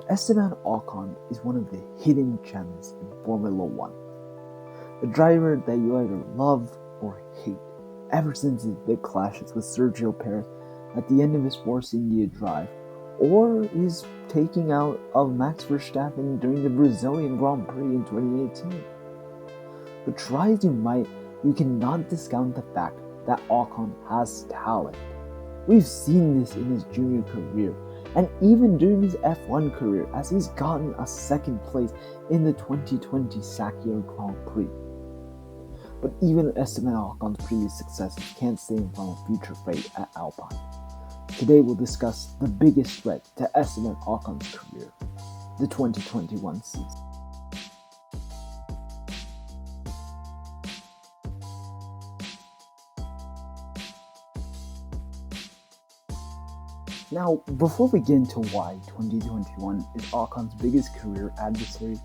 Esteban Ocon is one of the hidden gems in Formula One. A driver that you either love or hate ever since his big clashes with Sergio Perez at the end of his Force India drive, or his taking out of Max Verstappen during the Brazilian Grand Prix in 2018. But try as you might, you cannot discount the fact that Ocon has talent. We've seen this in his junior career, and even during his F1 career, as he's gotten a second place in the 2020 Sakir Grand Prix. But even Esteban Ocon's previous successes can't stay in front of future fate at Alpine. Today we'll discuss the biggest threat to Esteban Ocon's career, the 2021 season. Now, before we get into why 2021 is Ocon's biggest career adversary,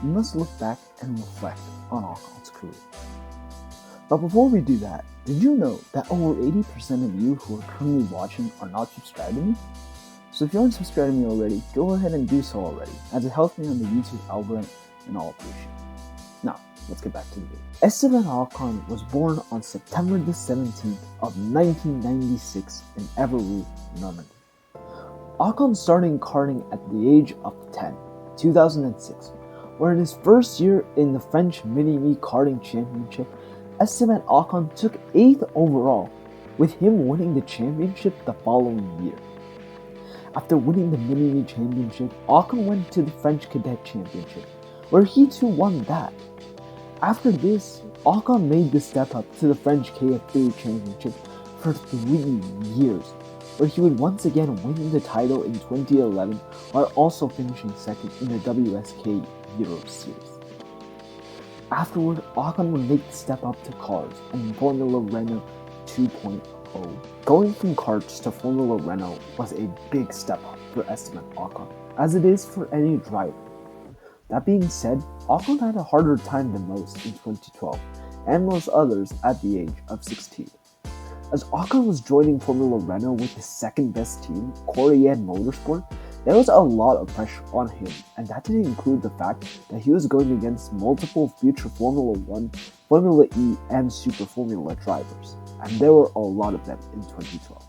we must look back and reflect on Ocon's career. But before we do that, did you know that over 80% of you who are currently watching are not subscribed to me? So if you aren't subscribed to me already, go ahead and do so already, as it helps me on the YouTube algorithm and I'll appreciate it. Now, let's get back to the video. Esteban Ocon was born on September the 17th of 1996 in Évreux, Normandy. Ocon started karting at the age of 10, 2006, where in his first year in the French Mini-Me Karting Championship, Esteban Ocon took 8th overall, with him winning the championship the following year. After winning the Mini-Me Championship, Ocon went to the French Cadet Championship, where he too won that. After this, Ocon made the step up to the French KF3 Championship for 3 years, where he would once again win the title in 2011 while also finishing second in the WSK Europe Series. Afterward, Ocon would make the step up to cars and Formula Renault 2.0. Going from karts to Formula Renault was a big step up for Esteban Ocon, as it is for any driver. That being said, Ocon had a harder time than most in 2012, and most others at the age of 16. As Ocon was joining Formula Renault with his second best team, Corriere Motorsport, there was a lot of pressure on him, and that didn't include the fact that he was going against multiple future Formula 1, Formula E, and Super Formula drivers, and there were a lot of them in 2012.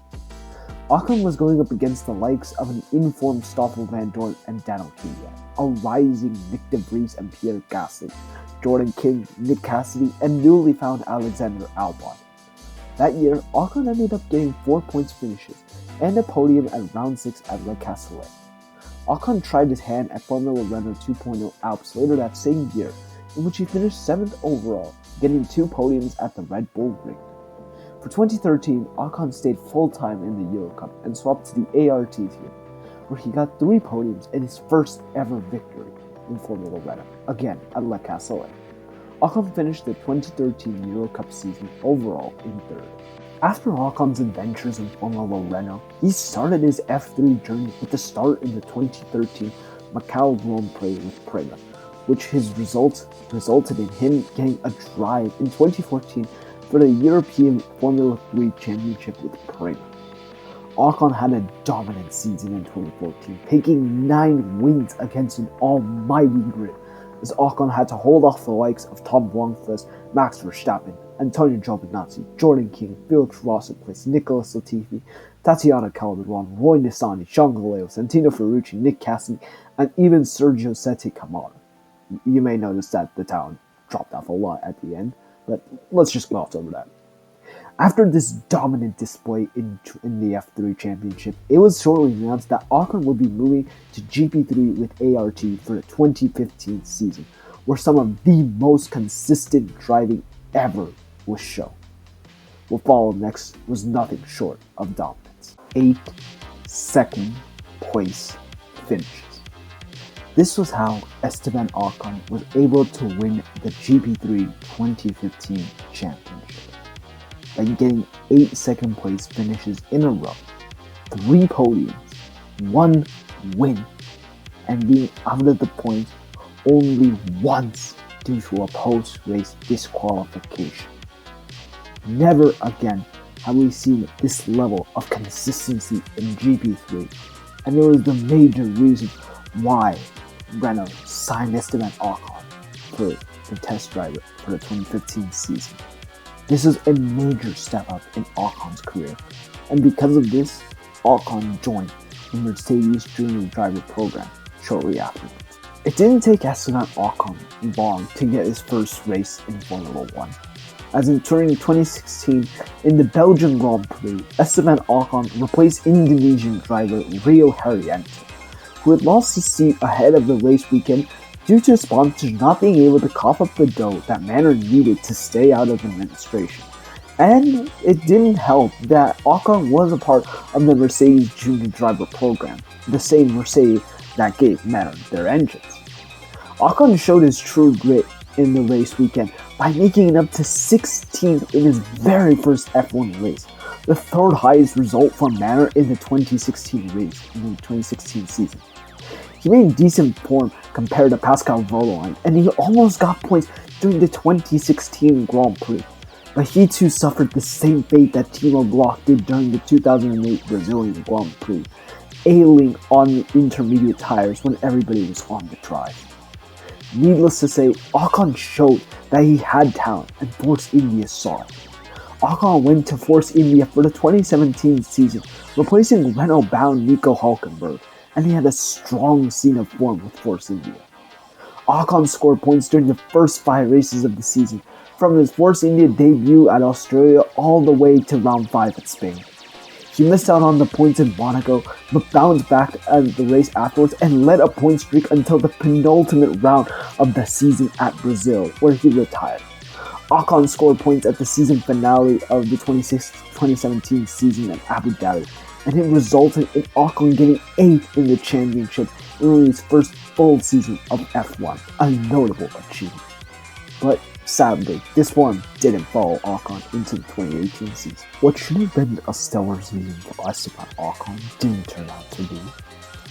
Ocon was going up against the likes of an informed Stoffel Van Dorn and Daniel Kvyat, a rising Nick de Vries and Pierre Gasly, Jordan King, Nick Cassidy, and newly found Alexander Albon. That year, Ocon ended up getting 4 points finishes and a podium at round 6 at Le Castellet. Ocon tried his hand at Formula Renault 2.0 Alps later that same year, in which he finished 7th overall, getting 2 podiums at the Red Bull Ring. For 2013, Ocon stayed full-time in the Euro Cup and swapped to the ART team, where he got 3 podiums and his first ever victory in Formula Renault, again at Le Castellet. Ocon finished the 2013 Euro Cup season overall in 3rd. After Ocon's adventures in Formula Renault, he started his F3 journey with the start in the 2013 Macau Grand Prix with Prema, which his results resulted in him getting a drive in 2014 for the European Formula 3 Championship with Prema. Ocon had a dominant season in 2014, taking 9 wins against an almighty grid, as Ocon had to hold off the likes of Tom Blancpain, Max Verstappen, Antonio Giovinazzi, Jordan King, Felix Rosberg, Nicolas Latifi, Tatiana Calderon, Roy Nissany, Jean Galeo, Santino Ferrucci, Nick Cassidy, and even Sergio Sette Camara. You may notice that the talent dropped off a lot at the end, but let's just gloss over that. After this dominant display in the F3 Championship, it was shortly announced that Ocon would be moving to GP3 with ART for the 2015 season, where some of the most consistent driving ever was shown. What followed next was nothing short of dominance. 8 second place finishes. This was how Esteban Ocon was able to win the GP3 2015 championship, by getting 8 second place finishes in a row, 3 podiums, 1 win, and being out of the points only once due to a post-race disqualification. Never again have we seen this level of consistency in GP3, and it was the major reason why Renault signed Esteban Ocon for the test driver for the 2015 season. This is a major step up in Ocon's career, and because of this, Ocon joined the Mercedes Junior Driver program shortly afterwards. It didn't take Esteban Ocon long to get his first race in Formula 1, as in during 2016 in the Belgian Grand Prix, Esteban Ocon replaced Indonesian driver Rio Haryanto, who had lost his seat ahead of the race weekend due to sponsors not being able to cough up the dough that Manor needed to stay out of administration. And it didn't help that Ocon was a part of the Mercedes Junior Driver program, the same Mercedes that gave Manor their engines. Ocon showed his true grit in the race weekend by making it up to 16th in his very first F1 race, the third highest result for Manor in the 2016 season. He made decent form compared to Pascal Wehrlein, and he almost got points during the 2016 Grand Prix. But he too suffered the same fate that Timo Glock did during the 2008 Brazilian Grand Prix, ailing on the intermediate tires when everybody was on the dry. Needless to say, Ocon showed that he had talent, and Force India saw it. Ocon went to Force India for the 2017 season, replacing Renault-bound Nico Hülkenberg, and he had a strong scene of form with Force India. Ocon scored points during the first 5 races of the season, from his Force India debut at Australia all the way to round 5 at Spain. He missed out on the points in Monaco, but bounced back at the race afterwards and led a point streak until the penultimate round of the season at Brazil, where he retired. Ocon scored points at the season finale of the 2017 season at Abu Dhabi, and it resulted in Ocon getting 8th in the championship in only his first full season of F1, a notable achievement. But sadly, this form didn't follow Ocon into the 2018 season. What should have been a stellar season for Esteban Ocon didn't turn out to be.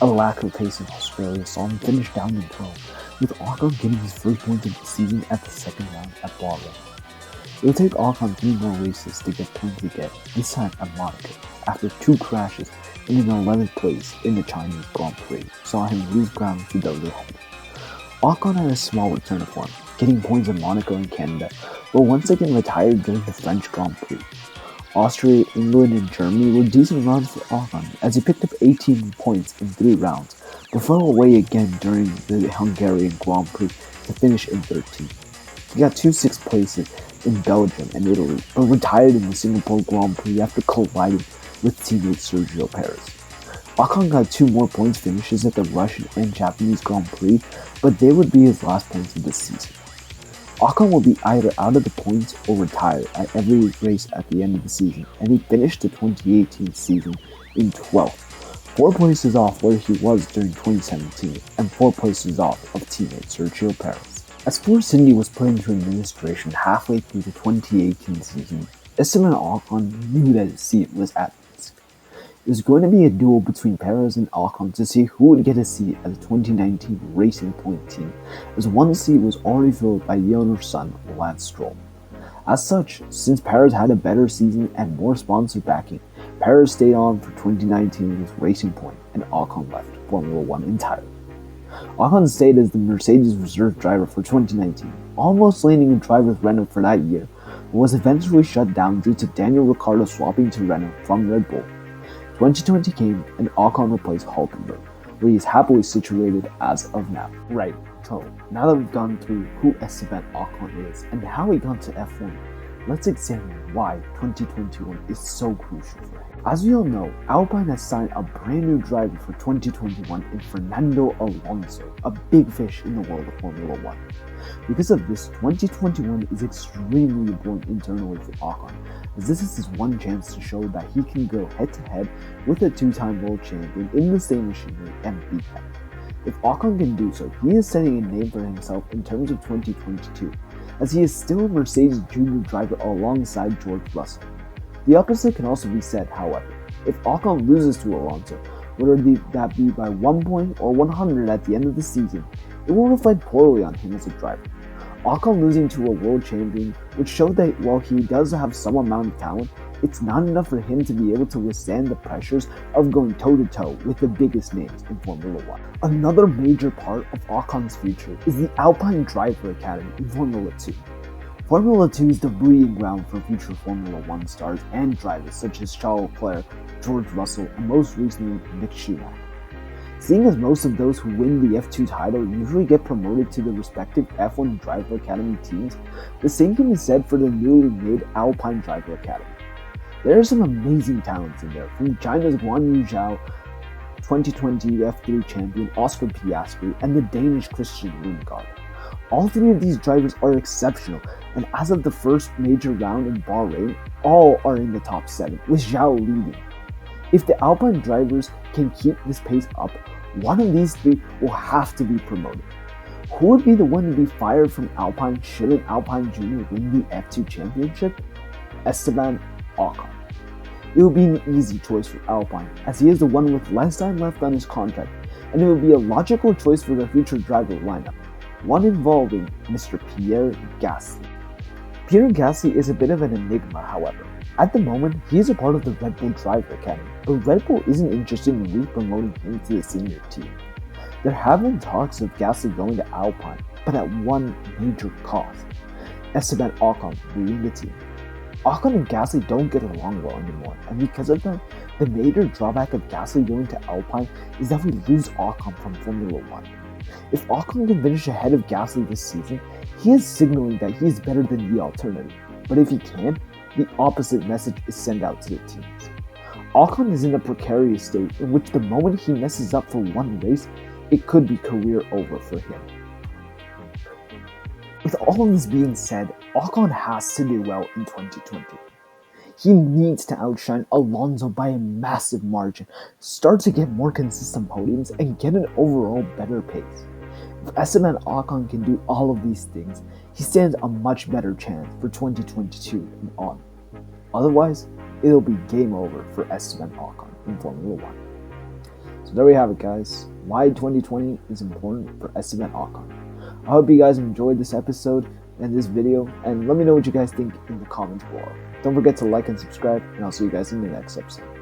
A lack of pace in Australia saw him finish down in 12, with Ocon getting his first points of the season at the second round at Bahrain. It will take Ocon 3 more races to get points again, this time at Monaco, after 2 crashes and an 11th place in the Chinese Grand Prix saw him lose ground to those ahead. Ocon had a small return of form, getting points in Monaco and Canada, but once again retired during the French Grand Prix. Austria, England, and Germany were decent rounds for Ocon, as he picked up 18 points in 3 rounds, but fell away again during the Hungarian Grand Prix to finish in 13th. He got 2 6th places in Belgium and Italy, but retired in the Singapore Grand Prix after colliding with teammate Sergio Perez. Ocon got 2 more points finishes at the Russian and Japanese Grand Prix, but they would be his last points of the season. Ocon will be either out of the points or retire at every race at the end of the season, and he finished the 2018 season in 12th, 4 places off where he was during 2017, and 4 places off of teammate Sergio Perez. As Force India was put into administration halfway through the 2018 season, Esteban Ocon knew that his seat was at risk. It was going to be a duel between Perez and Ocon to see who would get a seat at the 2019 Racing Point team, as one seat was already filled by the owner's son, Lance Stroll. As such, since Perez had a better season and more sponsor backing, Perez stayed on for 2019 with Racing Point, and Ocon left Formula 1 entirely. Ocon stayed as the Mercedes reserve driver for 2019, almost landing a drive with Renault for that year, but was eventually shut down due to Daniel Ricciardo swapping to Renault from Red Bull. 2020 came, and Ocon replaced Hülkenberg, where he is happily situated as of now. Right, so now that we've gone through who Esteban Ocon is and how he got to F1, let's examine why 2021 is so crucial for him. As we all know, Alpine has signed a brand new driver for 2021 in Fernando Alonso, a big fish in the world of Formula 1. Because of this, 2021 is extremely important internally for Ocon, as this is his one chance to show that he can go head-to-head with a 2-time world champion in the same machinery and beat them. If Ocon can do so, he is setting a name for himself in terms of 2022, as he is still a Mercedes junior driver alongside George Russell. The opposite can also be said, however. If Ocon loses to Alonso, whether that be by 1 point or 100 at the end of the season, it will reflect poorly on him as a driver. Ocon losing to a world champion would show that while he does have some amount of talent, it's not enough for him to be able to withstand the pressures of going toe-to-toe with the biggest names in Formula 1. Another major part of Ocon's future is the Alpine Driver Academy in Formula 2. Formula 2 is the breeding ground for future Formula 1 stars and drivers such as Charles Leclerc, George Russell, and most recently Mick Schumacher. Seeing as most of those who win the F2 title usually get promoted to the respective F1 Driver Academy teams, the same can be said for the newly made Alpine Driver Academy. There are some amazing talents in there, from China's Guan Yu Zhao, 2020 F3 champion Oscar Piastri, and the Danish Christian Lundgaard. All three of these drivers are exceptional, and as of the first major round in Bahrain, all are in the top 7, with Zhao leading. If the Alpine drivers can keep this pace up, one of these three will have to be promoted. Who would be the one to be fired from Alpine should an Alpine Junior win the F2 championship? Esteban Ocon. It would be an easy choice for Alpine, as he is the one with less time left on his contract, and it would be a logical choice for the future driver lineup, one involving Mr. Pierre Gasly. Pierre Gasly is a bit of an enigma, however. At the moment, he is a part of the Red Bull Driver Academy, but Red Bull isn't interested in re-promoting him to the senior team. There have been talks of Gasly going to Alpine, but at one major cost: Esteban Ocon leaving the team. Ocon and Gasly don't get along well anymore, and because of that, the major drawback of Gasly going to Alpine is that we lose Ocon from Formula 1. If Ocon can finish ahead of Gasly this season, he is signaling that he is better than the alternative, but if he can't, the opposite message is sent out to the teams. Ocon is in a precarious state in which the moment he messes up for one race, it could be career over for him. With all of this being said, Ocon has to do well in 2020. He needs to outshine Alonso by a massive margin, start to get more consistent podiums, and get an overall better pace. If Esteban Ocon can do all of these things, he stands a much better chance for 2022 and on. Otherwise, it'll be game over for Esteban Ocon in Formula 1. So there we have it, guys. Why 2020 is important for Esteban Ocon. I hope you guys enjoyed this episode and this video, and let me know what you guys think in the comments below. Don't forget to like and subscribe, and I'll see you guys in the next episode.